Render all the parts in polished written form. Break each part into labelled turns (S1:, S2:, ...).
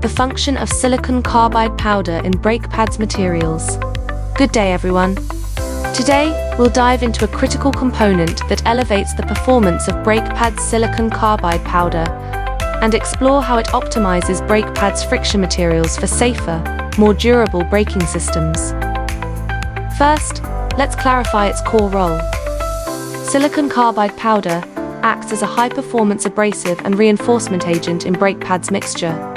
S1: the function of silicon carbide powder in brake pads materials. Good day, everyone. Today, we'll dive into a critical component that elevates the performance of brake pads' silicon carbide powder and explore how it optimizes brake pads' friction materials for safer, more durable braking systems. First, let's clarify its core role. Silicon carbide powder acts as a high-performance abrasive and reinforcement agent in brake pads mixture.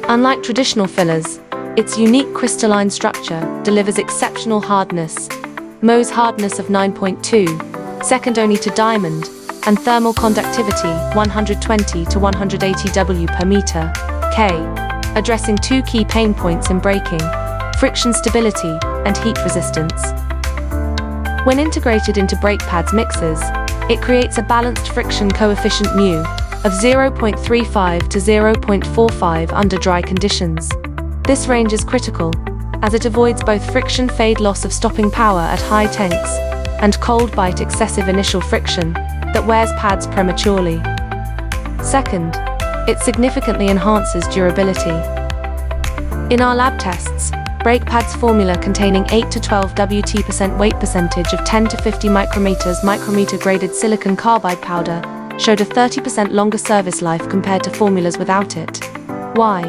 S1: Unlike traditional fillers, its unique crystalline structure delivers exceptional hardness, Mohs hardness of 9.2, second only to diamond, and thermal conductivity 120 to 180 W per meter, K, addressing two key pain points in braking: friction stability and heat resistance. When integrated into brake pads mixes, it creates a balanced friction coefficient μ of 0.35 to 0.45 under dry conditions. This range is critical, as it avoids both friction fade loss of stopping power at high temps and cold bite excessive initial friction that wears pads prematurely. Second, it significantly enhances durability. In our lab tests, brake pads formula containing 8 to 12 Wt% weight percentage of 10 to 50 micrometer graded silicon carbide powder showed a 30% longer service life compared to formulas without it. Why?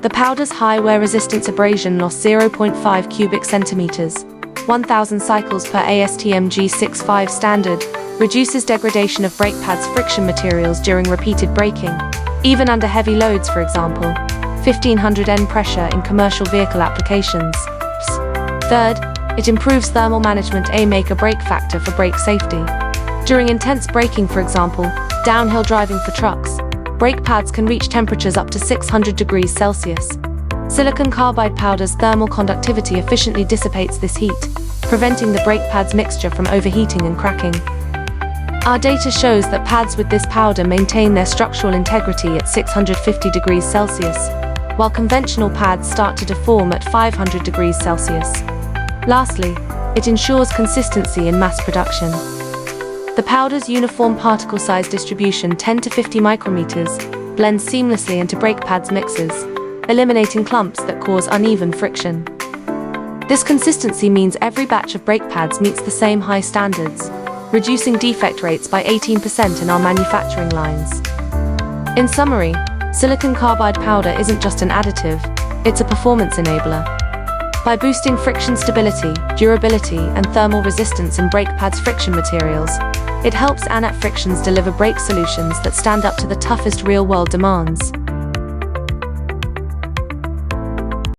S1: The powder's high wear resistance abrasion loss 0.5 cubic centimeters, 1000 cycles per ASTM G65 standard, reduces degradation of brake pads' friction materials during repeated braking, even under heavy loads, for example, 1500 N pressure in commercial vehicle applications. Third, it improves thermal management make a brake factor for brake safety. During intense braking, for example, downhill driving for trucks, brake pads can reach temperatures up to 600 degrees Celsius. Silicon carbide powder's thermal conductivity efficiently dissipates this heat, preventing the brake pads mixture from overheating and cracking. Our data shows that pads with this powder maintain their structural integrity at 650 degrees Celsius, while conventional pads start to deform at 500 degrees Celsius. Lastly, it ensures consistency in mass production. The powder's uniform particle size distribution 10 to 50 micrometers blends seamlessly into brake pads mixes, eliminating clumps that cause uneven friction. This consistency means every batch of brake pads meets the same high standards, reducing defect rates by 18% in our manufacturing lines. In summary, silicon carbide powder isn't just an additive, it's a performance enabler. By boosting friction stability, durability, and thermal resistance in brake pads' friction materials, it helps ANAT Frictions deliver brake solutions that stand up to the toughest real-world demands.